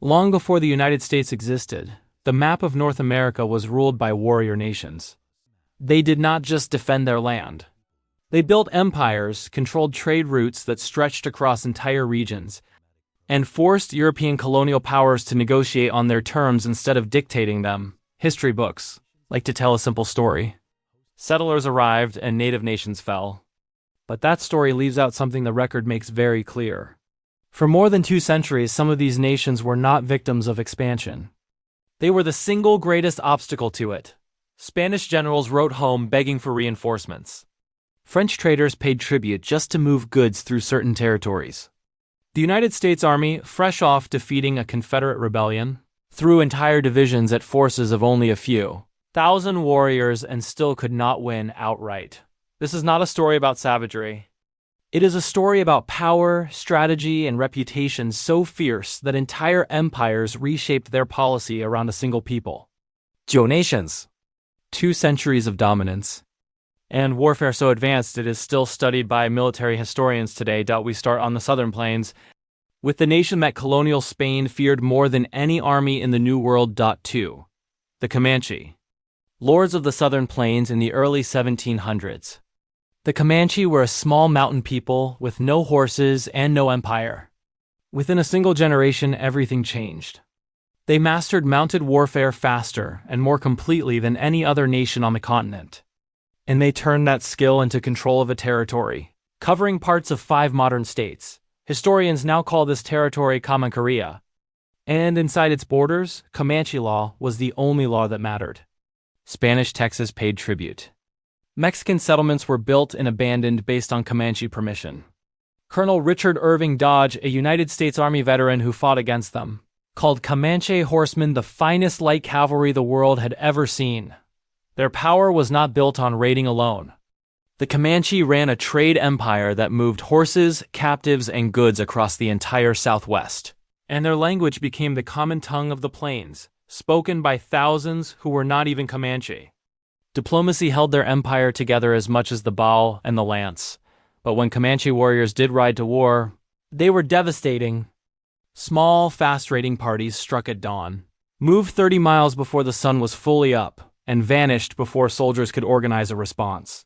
Long before the United States existed, the map of North America was ruled by warrior nations. They did not just defend their land. They built empires, controlled trade routes that stretched across entire regions, and forced European colonial powers to negotiate on their terms instead of dictating them. History books like to tell a simple story. Settlers arrived and native nations fell. But that story leaves out something the record makes very clear. For more than 2 centuries, some of these nations were not victims of expansion. They were the single greatest obstacle to it. Spanish generals wrote home begging for reinforcements. French traders paid tribute just to move goods through certain territories. The United States Army, fresh off defeating a Confederate rebellion, threw entire divisions at forces of only a few thousand warriors and still could not win outright. This is not a story about savagery. It is a story about power, strategy, and reputation so fierce that entire empires reshaped their policy around a single people. 9 nations. 2 centuries of dominance. And warfare so advanced it is still studied by military historians today. We start on the southern plains, with the nation that colonial Spain feared more than any army in the New World. 2. The Comanche. Lords of the southern plains in the early 1700s. The Comanche were a small mountain people with no horses and no empire. Within a single generation, everything changed. They mastered mounted warfare faster and more completely than any other nation on the continent. And they turned that skill into control of a territory, covering parts of 5 modern states. Historians now call this territory Karankawa. And inside its borders, Comanche law was the only law that mattered. Spanish Texas paid tribute. Mexican settlements were built and abandoned based on Comanche permission. Colonel Richard Irving Dodge, a United States Army veteran who fought against them, called Comanche horsemen the finest light cavalry the world had ever seen. Their power was not built on raiding alone. The Comanche ran a trade empire that moved horses, captives, and goods across the entire Southwest. And their language became the common tongue of the plains, spoken by thousands who were not even Comanche. Diplomacy held their empire together as much as the bow and the lance. But when Comanche warriors did ride to war, they were devastating. Small, fast raiding parties struck at dawn, moved 30 miles before the sun was fully up, and vanished before soldiers could organize a response.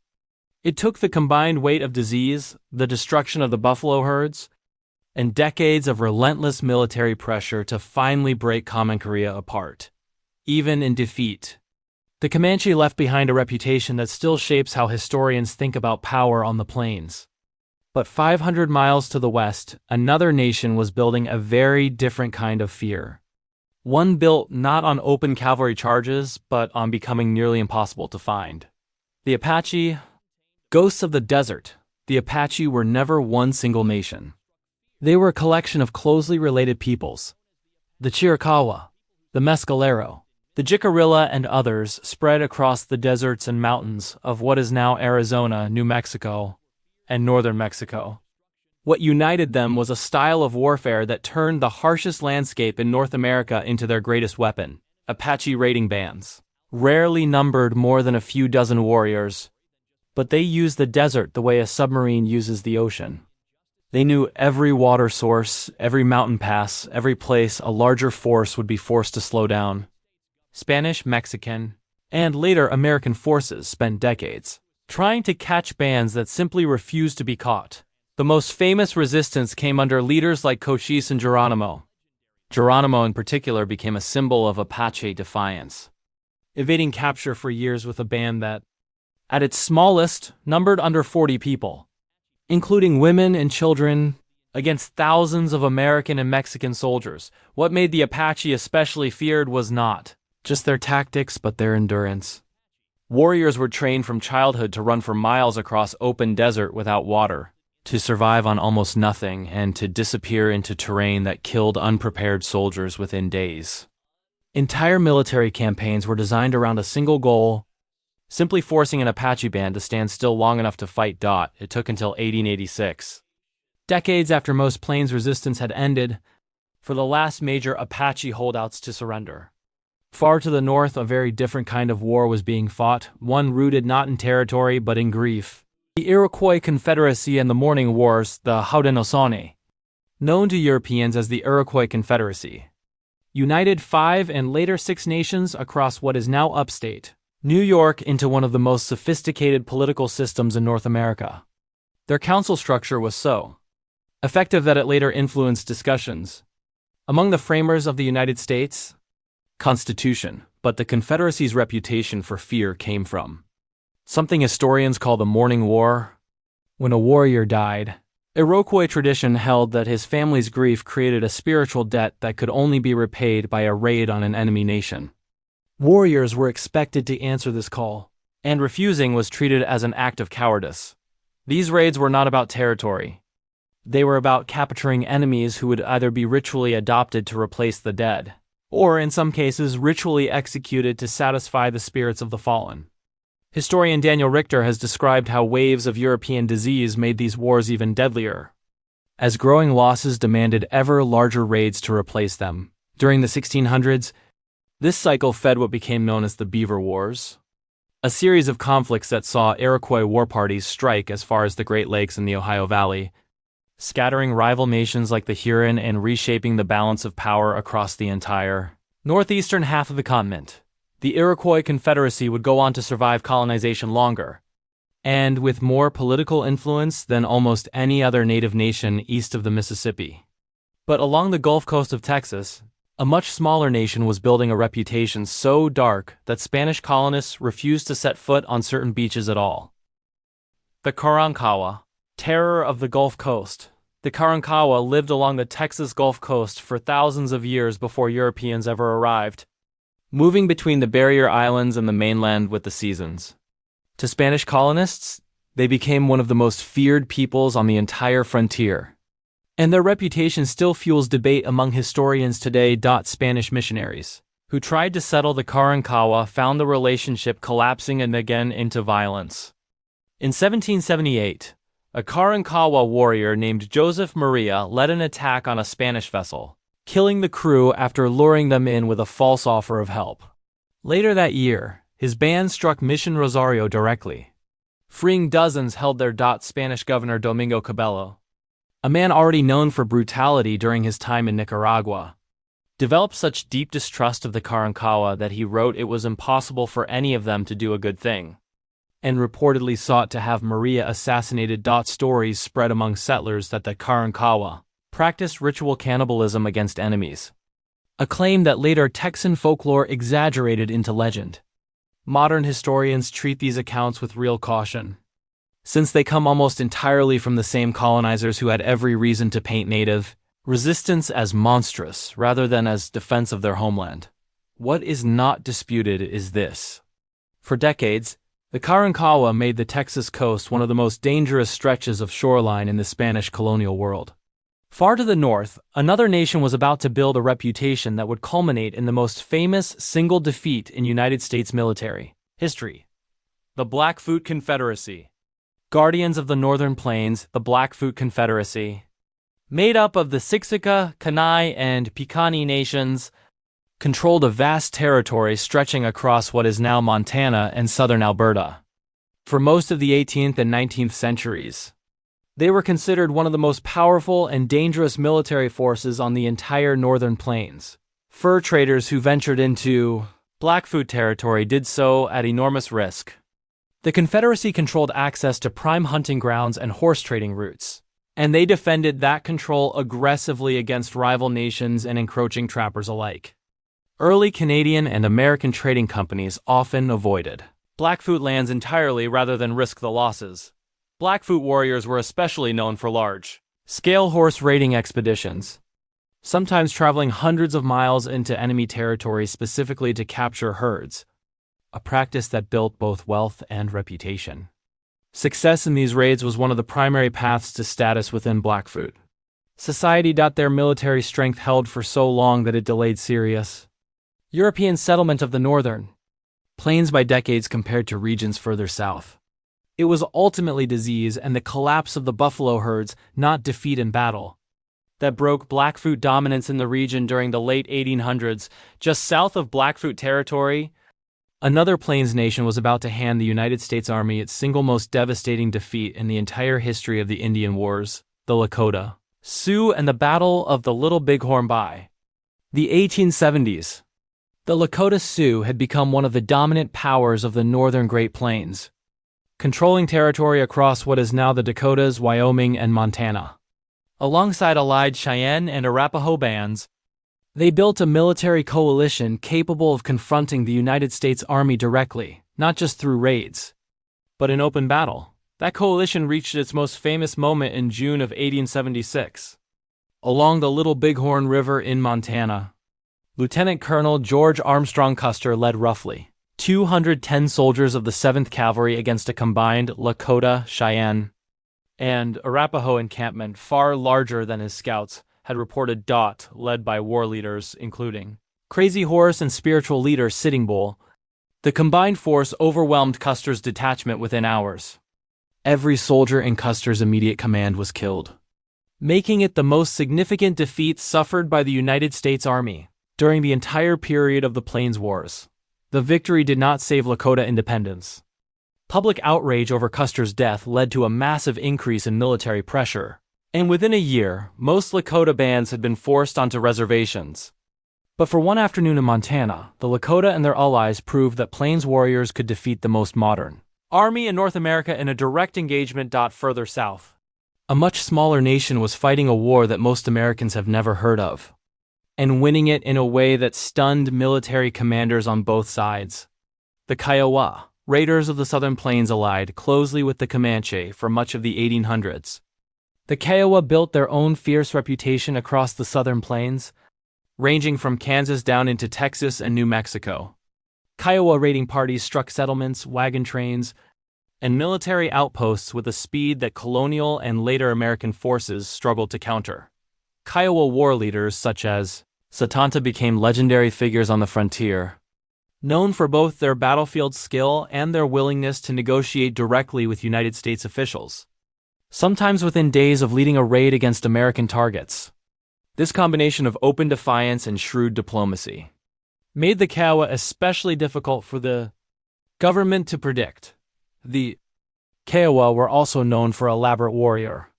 It took the combined weight of disease, the destruction of the buffalo herds, and decades of relentless military pressure to finally break Karankawa apart. Even in defeat, the Comanche left behind a reputation that still shapes how historians think about power on the plains. But 500 miles to the west, another nation was building a very different kind of fear. One built not on open cavalry charges, but on becoming nearly impossible to find. The Apache, ghosts of the desert. The Apache were never one single nation. They were a collection of closely related peoples. The Chiricahua, the Mescalero, the Jicarilla, and others spread across the deserts and mountains of what is now Arizona, New Mexico, and northern Mexico. What united them was a style of warfare that turned the harshest landscape in North America into their greatest weapon: Apache raiding bands. Rarely numbered more than a few dozen warriors, but they used the desert the way a submarine uses the ocean. They knew every water source, every mountain pass, every place a larger force would be forced to slow down. Spanish, Mexican, and later American forces spent decades trying to catch bands that simply refused to be caught. The most famous resistance came under leaders like Cochise and Geronimo. Geronimo in particular became a symbol of Apache defiance, evading capture for years with a band that, at its smallest, numbered under 40 people, including women and children, against thousands of American and Mexican soldiers. What made the Apache especially feared was not just their tactics, but their endurance. Warriors were trained from childhood to run for miles across open desert without water, to survive on almost nothing, and to disappear into terrain that killed unprepared soldiers within days. Entire military campaigns were designed around a single goal: simply forcing an Apache band to stand still long enough to fight. It took until 1886, decades after most plains resistance had ended, for the last major Apache holdouts to surrender. Far to the north, a very different kind of war was being fought, one rooted not in territory but in grief. The Iroquois Confederacy and the Mourning Wars, the Haudenosaunee, known to Europeans as the Iroquois Confederacy. united 5 and later 6 nations across what is now upstate New York into one of the most sophisticated political systems in North America. Their council structure was so effective that it later influenced discussions among the framers of the United States Constitution, but the Confederacy's reputation for fear came from something historians call the Mourning War. When a warrior died, Iroquois tradition held that his family's grief created a spiritual debt that could only be repaid by a raid on an enemy nation. Warriors were expected to answer this call, and refusing was treated as an act of cowardice. These raids were not about territory. They were about capturing enemies who would either be ritually adopted to replace the dead, or in some cases ritually executed to satisfy the spirits of the fallen. Historian Daniel Richter has described how waves of European disease made these wars even deadlier, as growing losses demanded ever larger raids to replace them. During the 1600s, this cycle fed what became known as the Beaver Wars, a series of conflicts that saw Iroquois war parties strike as far as the Great Lakes and the Ohio Valley, scattering rival nations like the Huron and reshaping the balance of power across the entire northeastern half of the continent. The Iroquois Confederacy would go on to survive colonization longer, and with more political influence than almost any other native nation east of the Mississippi. But along the Gulf Coast of Texas, a much smaller nation was building a reputation so dark that Spanish colonists refused to set foot on certain beaches at all. The Karankawa, terror of the Gulf Coast. The Karankawa lived along the Texas Gulf Coast for thousands of years before Europeans ever arrived, moving between the barrier islands and the mainland with the seasons. To Spanish colonists, they became one of the most feared peoples on the entire frontier, and their reputation still fuels debate among historians today. Spanish missionaries, who tried to settle the Karankawa, found the relationship collapsing and again into violence. In 1778, a Karankawa warrior named Joseph Maria led an attack on a Spanish vessel, killing the crew after luring them in with a false offer of help. Later that year, his band struck Mission Rosario directly, freeing dozens held there. Spanish Governor Domingo Cabello, a man already known for brutality during his time in Nicaragua, developed such deep distrust of the Karankawa that he wrote it was impossible for any of them to do a good thing, and reportedly sought to have Maria assassinated. Stories spread among settlers that the Karankawa practiced ritual cannibalism against enemies, a claim that later Texan folklore exaggerated into legend. Modern historians treat these accounts with real caution, since they come almost entirely from the same colonizers who had every reason to paint native resistance as monstrous rather than as defense of their homeland. What is not disputed is this: for decades, the Karankawa made the Texas coast one of the most dangerous stretches of shoreline in the Spanish colonial world. Far to the north, another nation was about to build a reputation that would culminate in the most famous single defeat in United States military history: the Blackfoot Confederacy. Guardians of the Northern Plains, the Blackfoot Confederacy, made up of the Siksika, Kainai, and Piikani nations, controlled a vast territory stretching across what is now Montana and southern Alberta. For most of the 18th and 19th centuries, they were considered one of the most powerful and dangerous military forces on the entire northern plains. Fur traders who ventured into Blackfoot territory did so at enormous risk. The Confederacy controlled access to prime hunting grounds and horse trading routes, and they defended that control aggressively against rival nations and encroaching trappers alike. Early Canadian and American trading companies often avoided Blackfoot lands entirely rather than risk the losses. Blackfoot warriors were especially known for large-scale horse raiding expeditions, sometimes traveling hundreds of miles into enemy territory specifically to capture herds, a practice that built both wealth and reputation. Success in these raids was one of the primary paths to status within Blackfoot society. Their military strength held for so long that it delayed serious European settlement of the northern plains by decades compared to regions further south. It was ultimately disease and the collapse of the buffalo herds, not defeat in battle, that broke Blackfoot dominance in the region during the late 1800s. Just south of Blackfoot territory, another Plains nation was about to hand the United States Army its single most devastating defeat in the entire history of the Indian Wars, the Lakota Sioux and the Battle of the Little Bighorn by The 1870s. The Lakota Sioux had become one of the dominant powers of the northern Great Plains, controlling territory across what is now the Dakotas, Wyoming, and Montana. Alongside allied Cheyenne and Arapaho bands, they built a military coalition capable of confronting the United States Army directly, not just through raids, but in open battle. That coalition reached its most famous moment in June of 1876. Along the Little Bighorn River in Montana, Lieutenant Colonel George Armstrong Custer led roughly 210 soldiers of the 7th Cavalry against a combined Lakota, Cheyenne, and Arapaho encampment far larger than his scouts had reported. Led by war leaders including Crazy Horse and spiritual leader Sitting Bull, the combined force overwhelmed Custer's detachment within hours. Every soldier in Custer's immediate command was killed, making it the most significant defeat suffered by the United States Army during the entire period of the Plains Wars. The victory did not save Lakota independence. Public outrage over Custer's death led to a massive increase in military pressure, and within a year, most Lakota bands had been forced onto reservations. But for one afternoon in Montana, the Lakota and their allies proved that Plains warriors could defeat the most modern army in North America in a direct engagement. Further south, a much smaller nation was fighting a war that most Americans have never heard of, and winning it in a way that stunned military commanders on both sides. The Kiowa, raiders of the Southern Plains, allied closely with the Comanche for much of the 1800s. The Kiowa built their own fierce reputation across the Southern Plains, ranging from Kansas down into Texas and New Mexico. Kiowa raiding parties struck settlements, wagon trains, and military outposts with a speed that colonial and later American forces struggled to counter. Kiowa war leaders such as Satanta became legendary figures on the frontier, known for both their battlefield skill and their willingness to negotiate directly with United States officials, sometimes within days of leading a raid against American targets. This combination of open defiance and shrewd diplomacy made the Kiowa especially difficult for the government to predict. The Kiowa were also known for elaborate warrior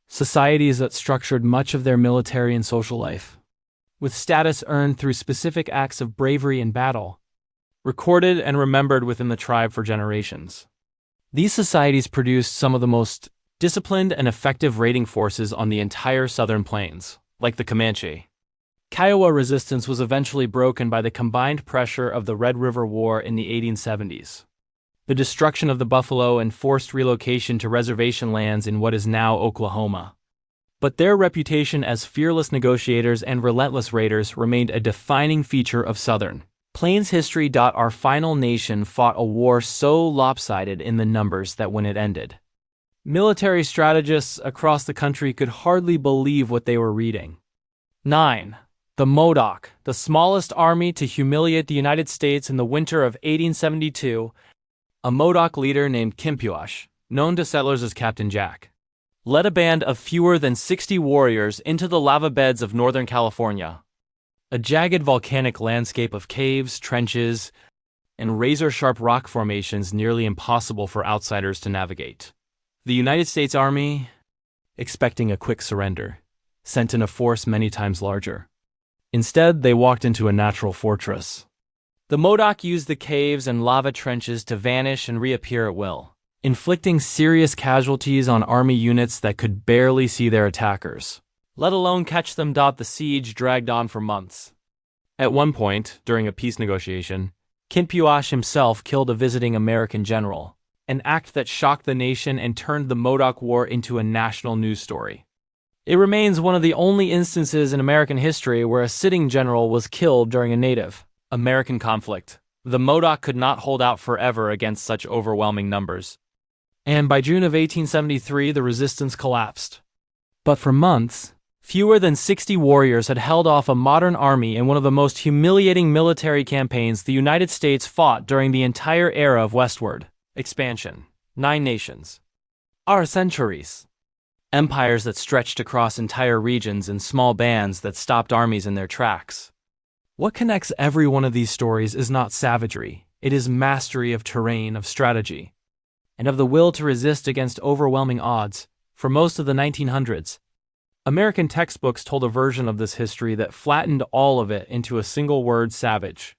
societies that structured much of their military and social life, with status earned through specific acts of bravery in battle, recorded and remembered within the tribe for generations. These societies produced some of the most disciplined and effective raiding forces on the entire Southern Plains, like the Comanche. Kiowa resistance was eventually broken by the combined pressure of the Red River War in the 1870s, the destruction of the buffalo, and forced relocation to reservation lands in what is now Oklahoma. But their reputation as fearless negotiators and relentless raiders remained a defining feature of Southern Plains history. Our final nation fought a war so lopsided in the numbers that when it ended, military strategists across the country could hardly believe what they were reading. 9. The Modoc, the smallest army to humiliate the United States in the winter of 1872. A Modoc leader named Kimpuash, known to settlers as Captain Jack, led a band of fewer than 60 warriors into the lava beds of Northern California, a jagged volcanic landscape of caves, trenches, and razor-sharp rock formations nearly impossible for outsiders to navigate. The United States Army, expecting a quick surrender, sent in a force many times larger. Instead, they walked into a natural fortress. The Modoc used the caves and lava trenches to vanish and reappear at will, inflicting serious casualties on army units that could barely see their attackers, let alone catch them. The siege dragged on for months. At one point, during a peace negotiation, Kimpuash himself killed a visiting American general, an act that shocked the nation and turned the Modoc War into a national news story. It remains one of the only instances in American history where a sitting general was killed during a Native American conflict. The Modoc could not hold out forever against such overwhelming numbers, and by June of 1873 the resistance collapsed. But for months, fewer than 60 warriors had held off a modern army in one of the most humiliating military campaigns the United States fought during the entire era of westward expansion. 9 nations. Our centuries. Empires that stretched across entire regions and small bands that stopped armies in their tracks. What connects every one of these stories is not savagery, it is mastery of terrain, of strategy, and of the will to resist against overwhelming odds. For most of the 1900s, American textbooks told a version of this history that flattened all of it into a single word: savage.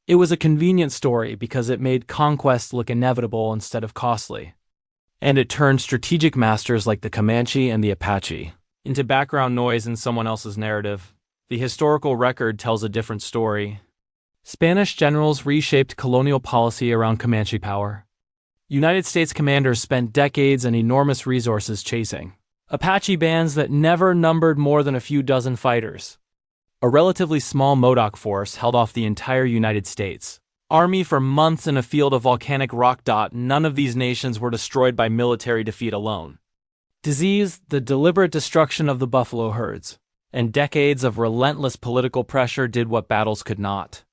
It was a convenient story because it made conquest look inevitable instead of costly. And it turned strategic masters like the Comanche and the Apache into background noise in someone else's narrative. The historical record tells a different story. Spanish generals reshaped colonial policy around Comanche power. United States commanders spent decades and enormous resources chasing Apache bands that never numbered more than a few dozen fighters. A relatively small Modoc force held off the entire United States Army for months in a field of volcanic rock. None of these nations were destroyed by military defeat alone. Disease, the deliberate destruction of the buffalo herds, and decades of relentless political pressure did what battles could not.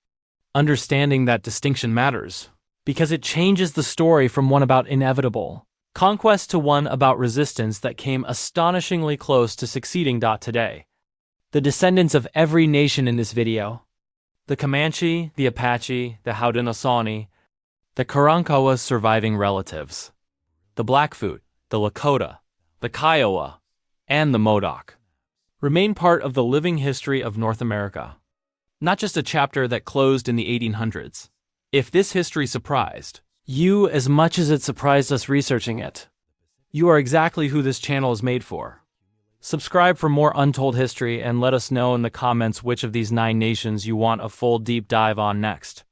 Understanding that distinction matters, because it changes the story from one about inevitable conquest to one about resistance that came astonishingly close to succeeding. Today, the descendants of every nation in this video, the Comanche, the Apache, the Haudenosaunee, the Karankawa's surviving relatives, the Blackfoot, the Lakota, the Kiowa, and the Modoc, remain part of the living history of North America, not just a chapter that closed in the 1800s. If this history surprised you as much as it surprised us researching it, you are exactly who this channel is made for. Subscribe for more untold history and let us know in the comments which of these 9 nations you want a full deep dive on next.